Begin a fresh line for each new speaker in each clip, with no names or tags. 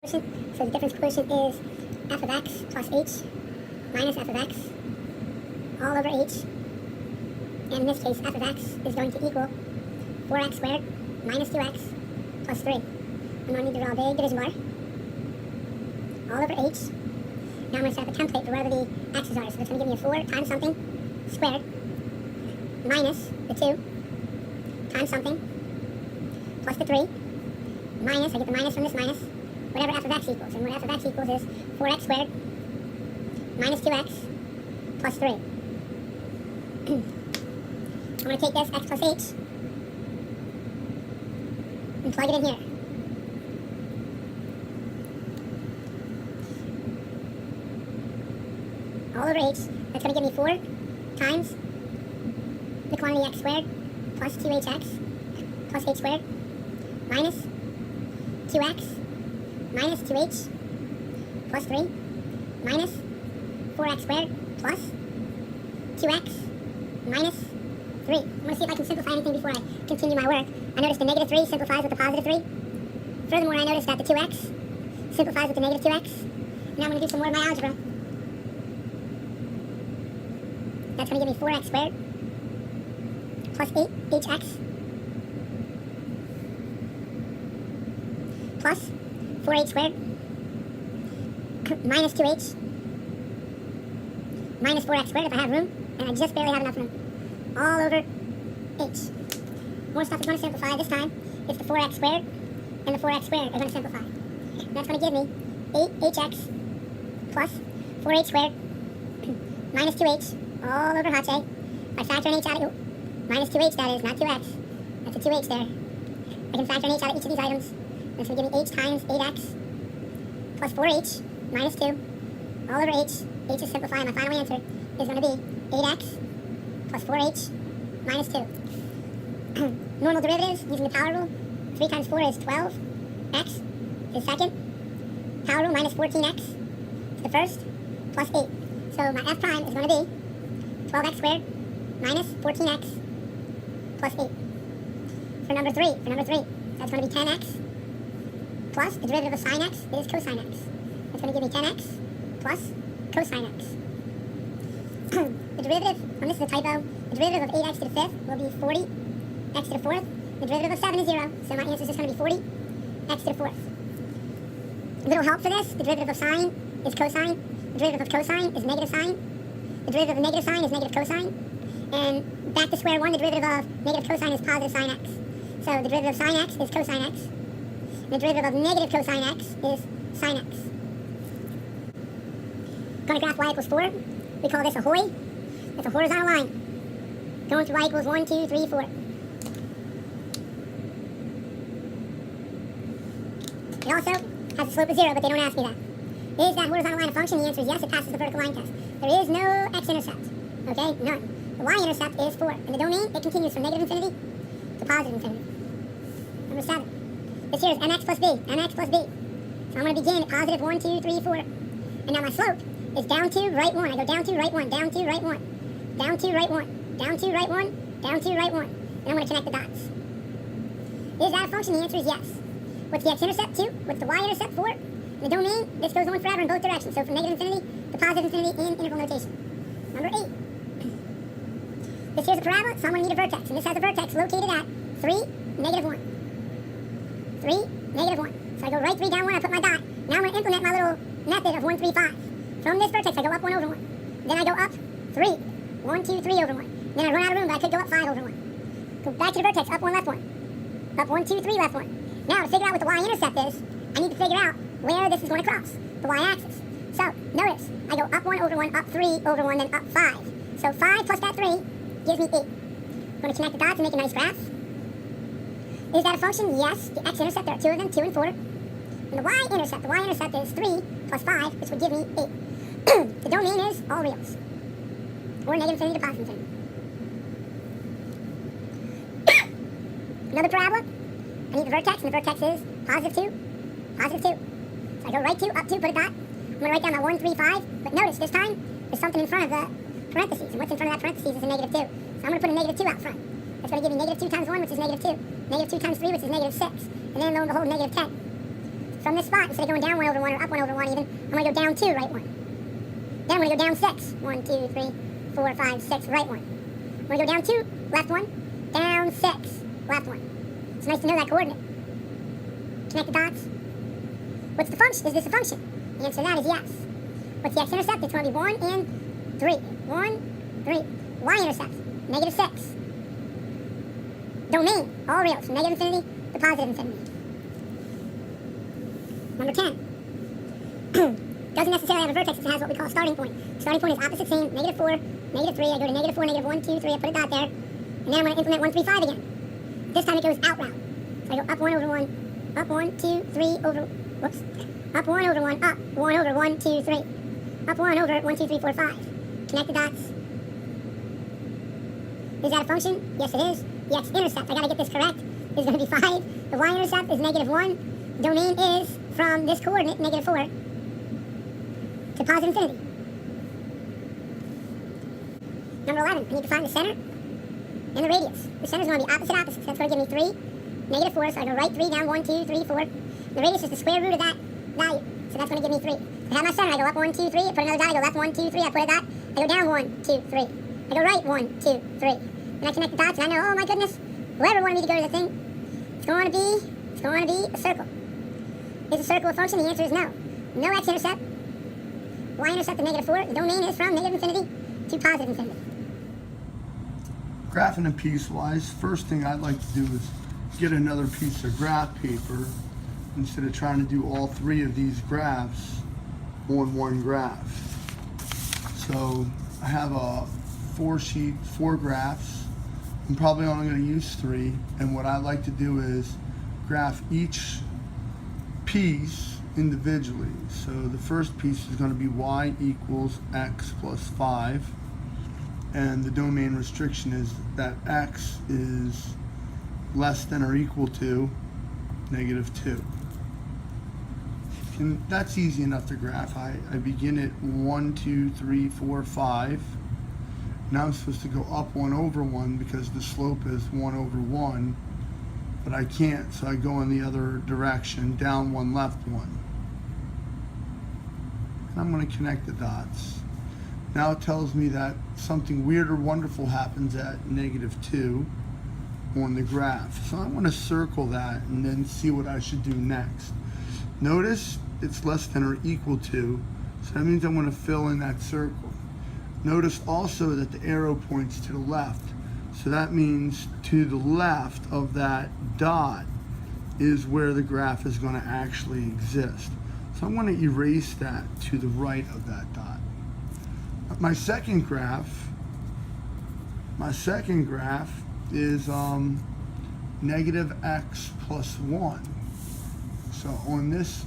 So the difference quotient is f of x plus h minus f of x all over h. And in this case, f of x is going to equal 4x squared minus 2x plus 3. I'm going to need to draw a big division bar all over h. Now I'm going to set up a template for wherever the x's are. So that's going to give me a 4 times something squared minus the 2 times something plus the 3 minus, I get the minus from this minus, whatever f of x equals. And what f of x equals is 4x squared minus 2x plus 3. I'm going to take this x plus h and plug it in here. All over h, that's going to give me 4 times the quantity x squared plus 2hx plus h squared minus 2x minus 2h plus 3 minus 4x squared plus 2x minus 3. I'm going to see if I can simplify anything before I continue my work. I noticed the negative 3 simplifies with the positive 3. Furthermore, I noticed that the 2x simplifies with the negative 2x. Now I'm going to do some more of my algebra. That's going to give me 4x squared plus 8hx plus 4h squared minus 2h minus 4x squared if I have room, and I just barely have enough room, all over h. More stuff is going to simplify. This time, it's the 4x squared and the 4x squared are going to simplify. And that's going to give me 8hx plus 4h squared minus 2h all over hot J. If I factor an h out of minus 2h, that is, not 2x. That's a 2h there. I can factor an h out of each of these items. That's going to give me h times 8x plus 4h minus 2 all over h. H is simplifying. My final answer is going to be 8x plus 4h minus 2. Normal derivatives using the power rule. 3 times 4 is 12x to the second. Power rule minus 14x to the first plus 8. So my f prime is going to be 12x squared minus 14x plus 8. For number 3, that's going to be 10x plus the derivative of sine x is cosine x. That's going to give me 10x plus cosine x. The derivative, and this is a typo, the derivative of 8x to the fifth will be 40x to the fourth. The derivative of 7 is 0, so my answer is just going to be 40x to the fourth. A little help for this, the derivative of sine is cosine. The derivative of cosine is negative sine. The derivative of negative sine is negative cosine. And back to square one, the derivative of negative cosine is positive sine x. So the derivative of sine x is cosine x. And the derivative of negative cosine x is sine x. Going to graph y equals 4. We call this a HOI. That's a horizontal line. Going through y equals 1, 2, 3, 4. It also has a slope of 0, but they don't ask me that. Is that horizontal line a function? The answer is yes, it passes the vertical line test. There is no x-intercept. Okay, none. The y-intercept is 4. In the domain, it continues from negative infinity to positive infinity. Number 7. This here is mx plus b, mx plus b. So I'm going to begin at positive 1, 2, 3, 4. And now my slope is down 2, right 1. I go down 2, right 1, down 2, right 1. Down 2, right 1, down 2, right 1, down 2, right 1. And I'm going to connect the dots. Is that a function? The answer is yes. What's the x-intercept? 2. What's the y-intercept? 4. In the domain, this goes on forever in both directions. So from negative infinity to positive infinity in interval notation. Number 8. This here's a parabola, so I'm going to need a vertex. And this has a vertex located at 3, negative 1. 3, negative 1. So I go right 3, down 1, I put my dot. Now I'm going to implement my little method of 1, 3, 5. From this vertex, I go up 1 over 1. Then I go up 3. 1, 2, 3 over 1. Then I run out of room, but I could go up 5 over 1. Go back to the vertex, up 1, left 1. Up 1, 2, 3, left 1. Now to figure out what the y-intercept is, I need to figure out where this is going to cross, the y-axis. So, notice, I go up 1 over 1, up 3 over 1, then up 5. So 5 plus that 3 gives me 8. I'm going to connect the dots and make a nice graph. Is that a function? Yes. The x-intercept, there are 2 of them, 2 and 4. And the y-intercept is 3 plus 5, which would give me 8. The domain is all reals, or negative infinity to positive infinity. Another parabola. I need the vertex, and the vertex is positive 2, positive 2. So I go right 2, up 2, put a dot. I'm going to write down my 1, 3, 5. But notice, this time, there's something in front of the parentheses. And what's in front of that parentheses is a negative 2. So I'm going to put a negative 2 out front. That's going to give me negative 2 times 1, which is negative 2. Negative 2 times 3, which is negative 6. And then, lo and behold, negative 10. from this spot, instead of going down 1 over 1 or up 1 over 1 even, I'm going to go down 2, right 1. Then I'm going to go down 6. 1, 2, 3, 4, 5, 6, right 1. I'm going to go down 2, left 1, down 6, left 1. It's nice to know that coordinate. Connect the dots. What's the function? Is this a function? The answer to that is yes. What's the x-intercept? It's going to be 1 and 3. 1, 3. Y-intercept, negative 6. Domain, all real, from negative infinity to positive infinity. Number 10. Doesn't necessarily have a vertex, it has what we call a starting point. Starting point is opposite same, negative 4, negative 3. I go to negative 4, negative 1, 2, 3. I put a dot there. And then I'm going to implement 1, 3, 5 again. This time it goes out route. So I go up 1 over 1, up 1, 2, 3 over, whoops. Up 1 over 1, up 1 over 1, 2, 3. Up 1 over 1, 2, 3, 4, 5. Connect the dots. Is that a function? Yes, it is. The x-intercept, I got to get this correct, is going to be 5. The y-intercept is negative 1. The domain is from this coordinate, negative 4, to positive infinity. Number 11, I need to find the center and the radius. The center is going to be opposite opposite, so that's going to give me 3, negative 4, so I go right 3, down 1, 2, 3, 4. The radius is the square root of that value, so that's going to give me 3. I have my center, I go up 1, 2, 3, I put another dot, I go left 1, 2, 3, I put a dot, I go down 1, 2, 3. I go right 1, 2, 3. And I connect the dots, and I know, oh my goodness, whoever wanted me to go to the thing, it's going to be a circle. Is a circle a function? The answer is no. No x-intercept. Y-intercept is negative 4. The domain is from negative infinity to positive infinity.
Graphing and piecewise, first thing I'd like to do is get another piece of graph paper instead of trying to do all 3 of these graphs on one graph. So I have a 4-sheet, 4 graphs. I'm probably only going to use 3, and what I like to do is graph each piece individually. So the first piece is going to be y equals x plus 5, and the domain restriction is that x is less than or equal to negative 2. And that's easy enough to graph. I begin at 1, 2, 3, 4, 5. Now I'm supposed to go up 1 over 1 because the slope is 1 over 1, but I can't, so I go in the other direction, down 1, left 1. And I'm going to connect the dots. Now it tells me that something weird or wonderful happens at negative 2 on the graph. So I'm going to circle that and then see what I should do next. Notice it's less than or equal to, so that means I'm going to fill in that circle. Notice also that the arrow points to the left. So that means to the left of that dot is where the graph is going to actually exist. So I'm going to erase that to the right of that dot. My second graph is negative x plus 1. So on this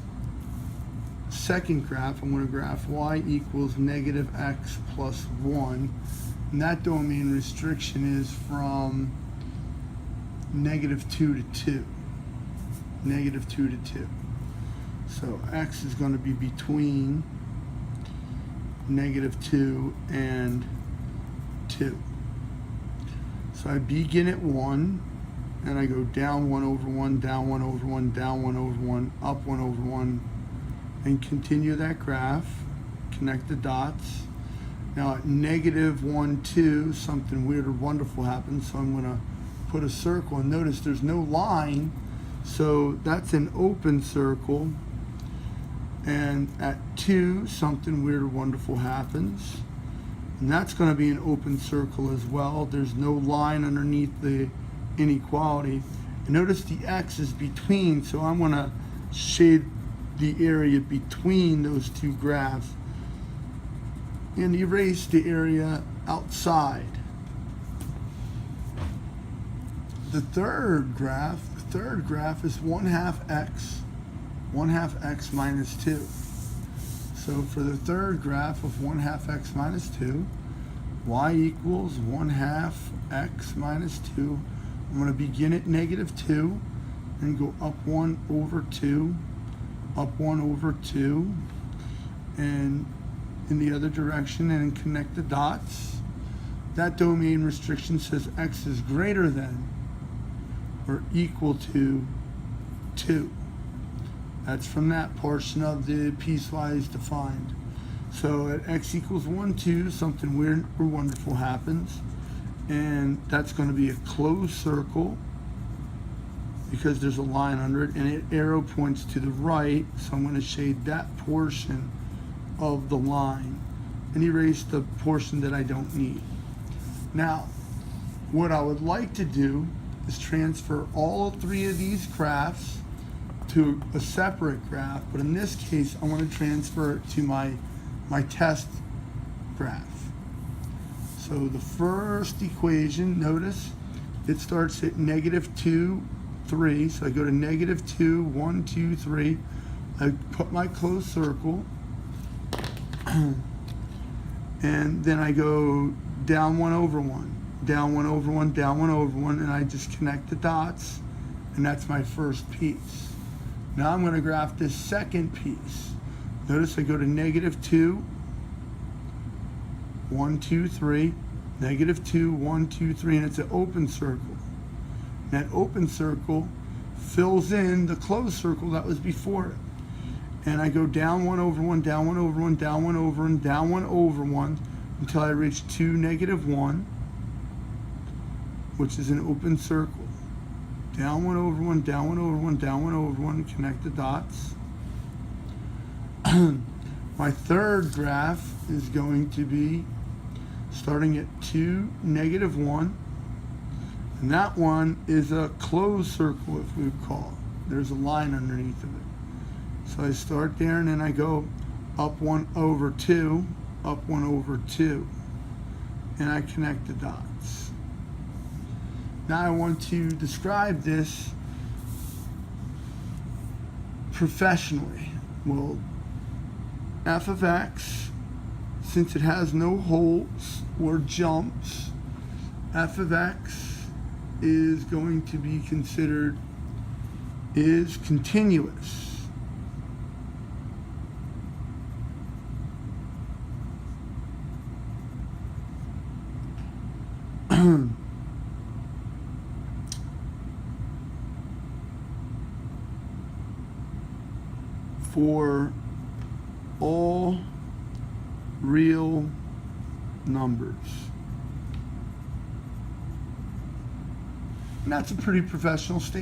second graph, I'm going to graph y equals negative x plus 1, and that domain restriction is from negative 2 to 2. Negative 2 to 2. So x is going to be between negative 2 and 2. So I begin at 1, and I go down 1 over 1, down 1 over 1, down 1 over 1, up 1 over 1, and continue that graph, connect the dots. Now at negative 1, 2, something weird or wonderful happens, so I'm going to put a circle, and notice there's no line, so that's an open circle. And at 2, something weird or wonderful happens, and that's going to be an open circle as well. There's no line underneath the inequality. And notice the x is between, so I'm going to shade the area between those two graphs and erase the area outside. The third graph is 1/2 x minus 2. So for the third graph of 1/2 x minus 2, y equals 1/2 x minus 2. I'm going to begin at negative 2 and go up 1 over 2, up 1 over 2, and in the other direction, and connect the dots. That domain restriction says x is greater than or equal to 2. That's from that portion of the piecewise defined. So at x equals 1, 2, something weird or wonderful happens. And that's going to be a closed circle because there's a line under it, and it arrow points to the right, so I'm going to shade that portion of the line and erase the portion that I don't need. Now, what I would like to do is transfer all 3 of these graphs to a separate graph, but in this case I want to transfer it to my test graph. So the first equation, notice it starts at -2, 3. So I go to -2, 1, 2, 3. I put my closed circle, and then I go down 1 over 1, down 1 over 1, down 1 over 1, and I just connect the dots, and that's my first piece. Now I'm going to graph this second piece. Notice I go to -2, 1, 2, 3, -2, 1, 2, 3, and it's an open circle. And that open circle fills in the closed circle that was before it. And I go down 1 over 1, down 1 over 1, down 1 over 1, down 1 over 1, until I reach 2, -1, which is an open circle. Down 1 over 1, down 1 over 1, down 1 over 1, connect the dots. My third graph is going to be starting at 2, -1, and that one is a closed circle, if we would call it. There's a line underneath of it. So I start there, and then I go up 1 over 2, up 1 over 2, and I connect the dots. Now I want to describe this professionally. Well, f of x, since it has no holes or jumps, f of x is going to be considered is continuous. For all real numbers. And that's a pretty professional statement.